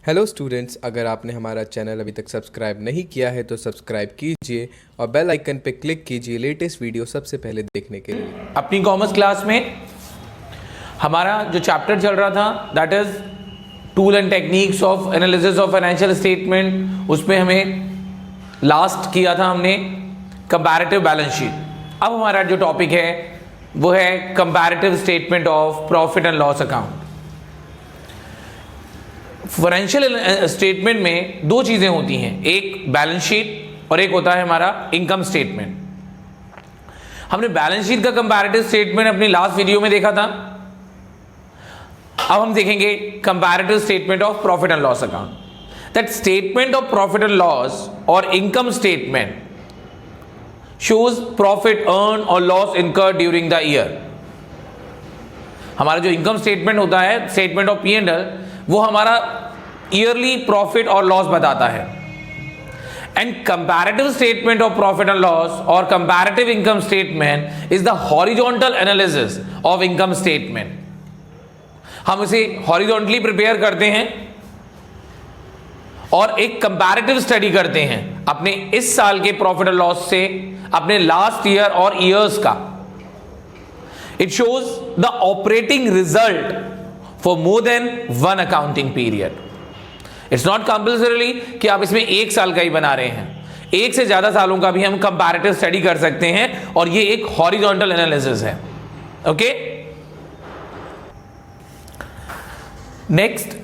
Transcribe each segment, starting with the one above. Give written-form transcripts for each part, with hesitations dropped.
Hello students, अगर आपने हमारा चैनल अभी तक सब्सक्राइब नहीं किया है तो सब्सक्राइब कीजिए और बेल आइकन पे क्लिक कीजिए लेटेस्ट वीडियो सबसे पहले देखने के लिए। अपनी कॉमर्स क्लास में हमारा जो चैप्टर चल रहा था that is tool and techniques of analysis of financial statement, उसमें हमें लास्ट किया था हमने कंपैरेटिव बैलेंस शीट। अब हमारा जो टॉपिक है वो है comparative statement of profit and loss account. Financial statement में दो चीजें होती हैं, एक बैलेंस शीट और एक होता है हमारा इनकम स्टेटमेंट। हमने बैलेंस शीट का कंपैरेटिव स्टेटमेंट अपनी लास्ट वीडियो में देखा था। अब हम देखेंगे comparative statement of profit and loss account. That statement of profit and loss और income statement shows profit earn और loss incurred during the year. हमारा जो इनकम स्टेटमेंट होता है, स्टेटमेंट ऑफ P&L, वो हमारा ईयरली प्रॉफिट और लॉस बताता है। And comparative statement of profit and loss और comparative income statement is the horizontal analysis of income statement. हम इसे हॉरिजॉन्टली प्रिपेयर करते हैं और एक कंपैरेटिव स्टडी करते हैं अपने इस साल के प्रॉफिट और लॉस से अपने लास्ट ईयर और ईयर्स का। It shows the operating result for more than one accounting period. It's not compulsorily कि आप इसमें एक साल का ही बना रहे हैं, एक से ज्यादा सालों का भी हम कंपैरेटिव स्टडी कर सकते हैं और ये एक हॉरिजॉन्टल एनालिसिस है। Okay, next,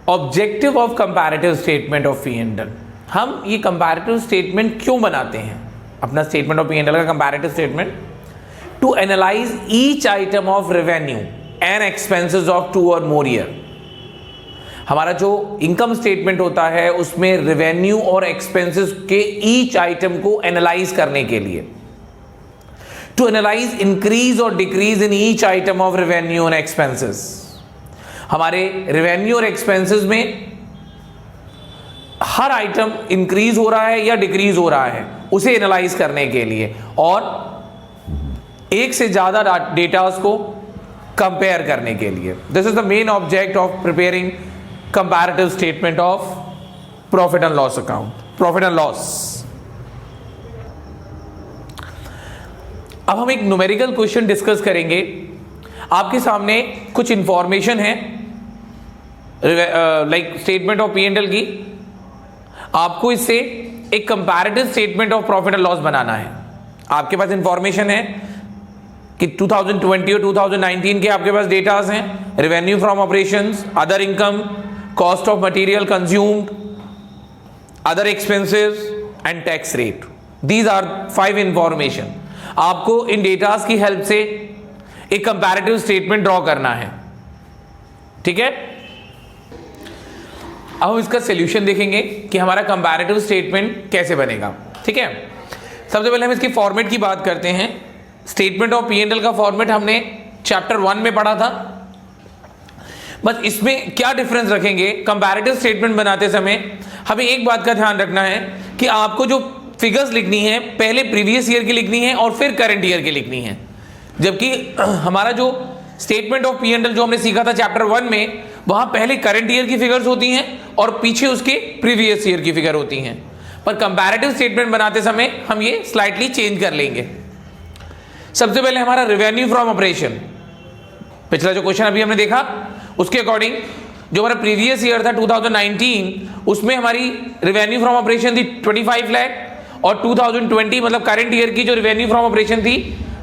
objective of comparative statement of P&L। हम ये कंपैरेटिव स्टेटमेंट क्यों बनाते हैं, अपना स्टेटमेंट ऑफ P&L का comparative statement? To analyse each item of revenue and expenses of 2 or more year. हमारा जो इनकम स्टेटमेंट होता है उसमें रेवेन्यू और एक्सपेंसेस के ईच आइटम को एनालाइज करने के लिए, टू एनालाइज इंक्रीज और decrease in each item of revenue and expenses. हमारे रेवेन्यू और एक्सपेंसेस में हर आइटम इंक्रीज हो रहा है या डिक्रीज हो रहा है उसे एनालाइज करने के लिए और एक से ज्यादा डेटास को कंपेयर करने के लिए। This is the main object of preparing comparative statement of profit and loss account, profit and loss. अब हम एक न्यूमेरिकल क्वेश्चन डिस्कस करेंगे। आपके सामने कुछ इंफॉर्मेशन है लाइक स्टेटमेंट ऑफ P&L की, आपको इससे एक comparative statement of profit and loss बनाना है। आपके पास इंफॉर्मेशन है कि 2020 और 2019 के आपके पास डेटास हैं, revenue from operations, other income, cost of material consumed, other expenses and tax rate. These are 5 information. आपको इन डेटास की हेल्प से एक कंपैरेटिव स्टेटमेंट ड्रॉ करना है, ठीक है। अब हम इसका सॉल्यूशन देखेंगे कि हमारा कंपैरेटिव स्टेटमेंट कैसे बनेगा, ठीक है। सबसे पहले हम इसकी फॉर्मेट की बात करते हैं। स्टेटमेंट ऑफ P&L का फॉर्मेट हमने चैप्टर 1 में पढ़ा था। बस इसमें क्या डिफरेंस रखेंगे, कंपैरेटिव स्टेटमेंट बनाते समय हमें एक बात का ध्यान रखना है कि आपको जो फिगर्स लिखनी है पहले प्रीवियस ईयर की लिखनी है और फिर करंट ईयर की लिखनी है। जबकि हमारा जो स्टेटमेंट ऑफ P&L जो हमने सीखा था चैप्टर 1 में, वहां पहले करंट ईयर की फिगर्स होती हैं और पीछे उसके प्रीवियस ईयर की फिगर होती हैं। पर कंपैरेटिव स्टेटमेंट बनाते समय हम ये स्लाइटली चेंज कर लेंगे। सबसे पहले हमारा रेवेन्यू फ्रॉम ऑपरेशन, पिछला जो क्वेश्चन अभी हमने देखा उसके अकॉर्डिंग जो हमारा प्रीवियस ईयर था 2019, उसमें हमारी रेवेन्यू फ्रॉम ऑपरेशन थी 25 लाख और 2020 मतलब करंट ईयर की जो रेवेन्यू फ्रॉम ऑपरेशन थी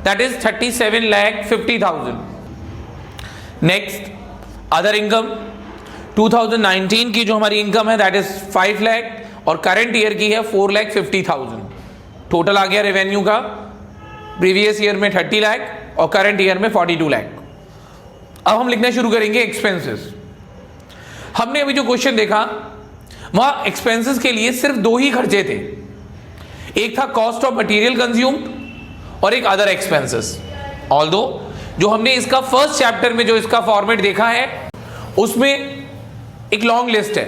that is 37,50,000। Next, other income, 2019 की जो हमारी इनकम है दैट इज 5 लाख और करंट ईयर की है 4,50,000। टोटल आ गया रेवेन्यू का प्रीवियस ईयर में 30 लाख और करंट ईयर में 42 लाख। अब हम लिखना शुरू करेंगे एक्सपेंसेस। हमने अभी जो क्वेश्चन देखा वहां एक्सपेंसेस के लिए सिर्फ 2 ही खर्चे थे, एक था कॉस्ट ऑफ मटेरियल कंज्यूम्ड और एक अदर एक्सपेंसेस। ऑल्दो जो हमने इसका फर्स्ट चैप्टर में जो इसका फॉर्मेट देखा है उसमें एक लॉन्ग लिस्ट है,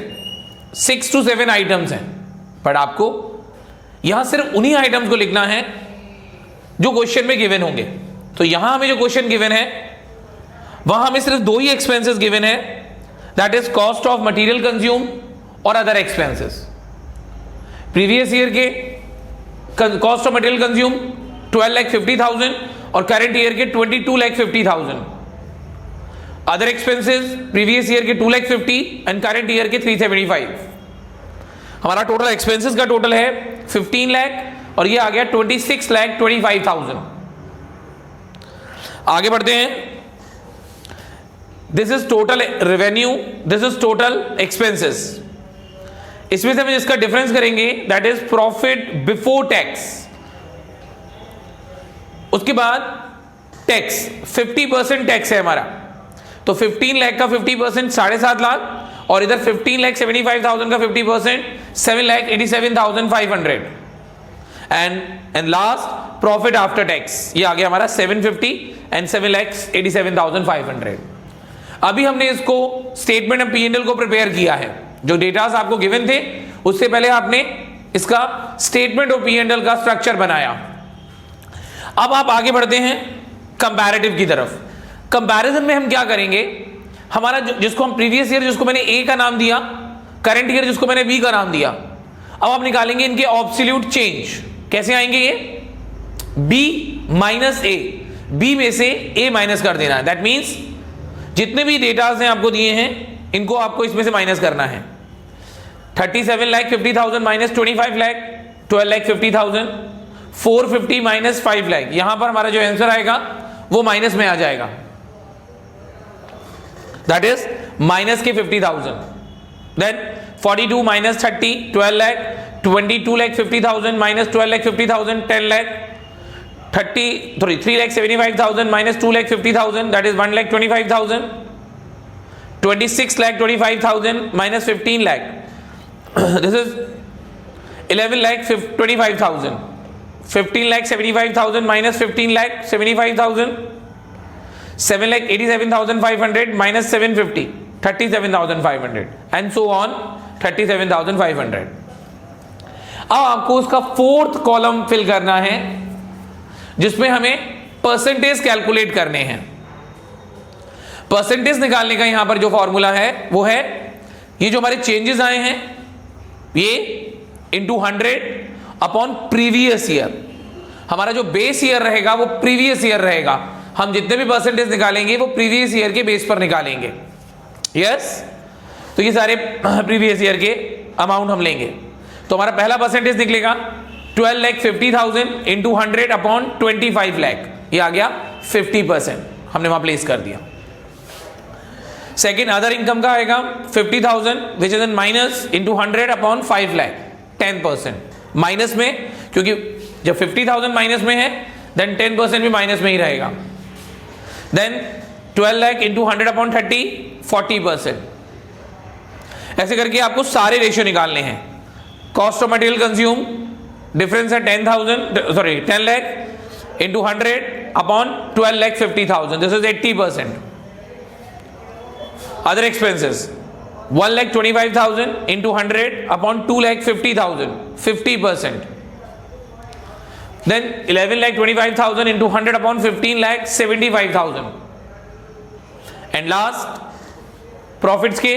6 to 7 आइटम्स हैं, बट आपको यहां सिर्फ उन्हीं आइटम्स को लिखना है जो क्वेश्चन में गिवन होंगे। तो यहां हमें जो क्वेश्चन गिवन है वहां हमें सिर्फ 2 ही एक्सपेंसेस गिवन है, that is cost of material consume और अदर एक्सपेंसेस। प्रीवियस ईयर के कॉस्ट ऑफ मटेरियल कंज्यूम 12,50,000 और करंट ईयर के 22,50,000। अदर एक्सपेंसेस प्रीवियस ईयर के 2,50,000 एंड करंट ईयर के 375। हमारा टोटल एक्सपेंसेस का टोटल है 15 लाख और ये आ गया 26,25,000। आगे बढ़ते हैं। This is total revenue, this is total expenses. इसमें से हम जिसका डिफरेंस करेंगे that is profit before tax. उसके बाद टैक्स 50% टैक्स है हमारा, तो 15 लाख का 50% 7.5 लाख और इधर 15,75,000 का 50% 7,87,500 and last profit after tax ये आ गया हमारा 750 एंड 7,87,500। अभी हमने इसको स्टेटमेंट ऑफ P&L को प्रिपेयर किया है। जो डेटास आपको गिवन थे उससे पहले आपने इसका स्टेटमेंट ऑफ P&L का स्ट्रक्चर बनाया। अब आप आगे बढ़ते हैं कंपैरेटिव की तरफ। कंपैरिजन में हम क्या करेंगे, हमारा जिसको हम प्रीवियस ईयर जिसको मैंने ए का नाम दिया, करंट ईयर जिसको मैंने बी का नाम दिया, अब आप निकालेंगे इनके ऑब्सोल्यूट चेंज। कैसे आएंगे ये, बी माइनस ए, बी में से ए माइनस कर देना है। दैट मीन्स जितने भी डेटास हैं आपको दिए हैं इनको आपको इसमें से माइनस करना है। 37,50,000 माइनस 25 लाख 12,50,000, 450 माइनस 5 लाख। यहां पर हमारा जो आंसर आएगा वो माइनस में आ जाएगा, दैट इज माइनस के 50,000। Then 42 minus 30 12 lakh, 22,50,000 minus 12,50,000 10 lakh, 3,75,000 minus 2,50,000 that is 1,25,000, 26,25,000 minus 15 lakh this is 11,25,000, 15,75,000 minus 15,75,000, 7,87,500 minus 750 37,500 and so on 37,500। अब आपको उसका फोर्थ कॉलम फिल करना है जिसमें हमें परसेंटेज कैलकुलेट करने हैं। परसेंटेज निकालने का यहां पर जो फॉर्मूला है वो है ये जो हमारे चेंजेस आए हैं ये इंटू 100 अपॉन प्रीवियस ईयर। हमारा जो बेस ईयर रहेगा वो प्रीवियस ईयर रहेगा। हम जितने भी परसेंटेज निकालेंगे वो प्रीवियस ईयर के बेस पर निकालेंगे। यस तो ये सारे प्रीवियस ईयर के अमाउंट हम लेंगे। तो हमारा पहला परसेंटेज निकलेगा 12,50,000 इंटू 100 अपॉन 25 लाख, ये आ गया 50%, हमने वहां प्लेस कर दिया। सेकेंड अदर इनकम का आएगा 50,000 which is in minus into 100 upon 5 lakh 10% minus में, क्योंकि जब 50,000 माइनस में है देन 10% भी माइनस में ही रहेगा। Then 12 lakh into 100 upon 30 40%। ऐसे करके आपको सारे रेशियो निकालने हैं। Cost of material consume difference है 10 lakh into 100 upon 12,50,000 this is 80%। Other expenses 1,25,000 into 100 upon 2,50,000 50%। Then 11,25,000 into 100 upon 15,75,000 and last profits के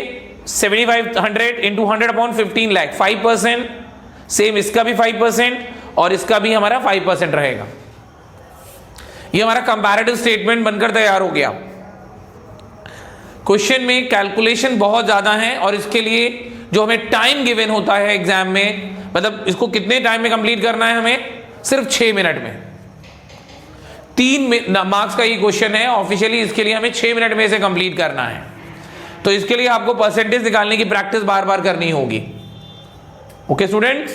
7,500 इंटू 100 अपॉन 15 लाख 5%। सेम इसका भी 5% और इसका भी हमारा 5% रहेगा। ये हमारा कंपैरेटिव स्टेटमेंट बनकर तैयार हो गया। क्वेश्चन में कैलकुलेशन बहुत ज्यादा है और इसके लिए जो हमें टाइम गिवन होता है एग्जाम में, मतलब इसको कितने टाइम में कंप्लीट करना है, हमें सिर्फ 6 मिनट में। 3 मार्क्स का ये क्वेश्चन है ऑफिशियली, इसके लिए हमें 6 मिनट में इसे कंप्लीट करना है। तो इसके लिए आपको परसेंटेज निकालने की प्रैक्टिस बार बार करनी होगी। Okay students.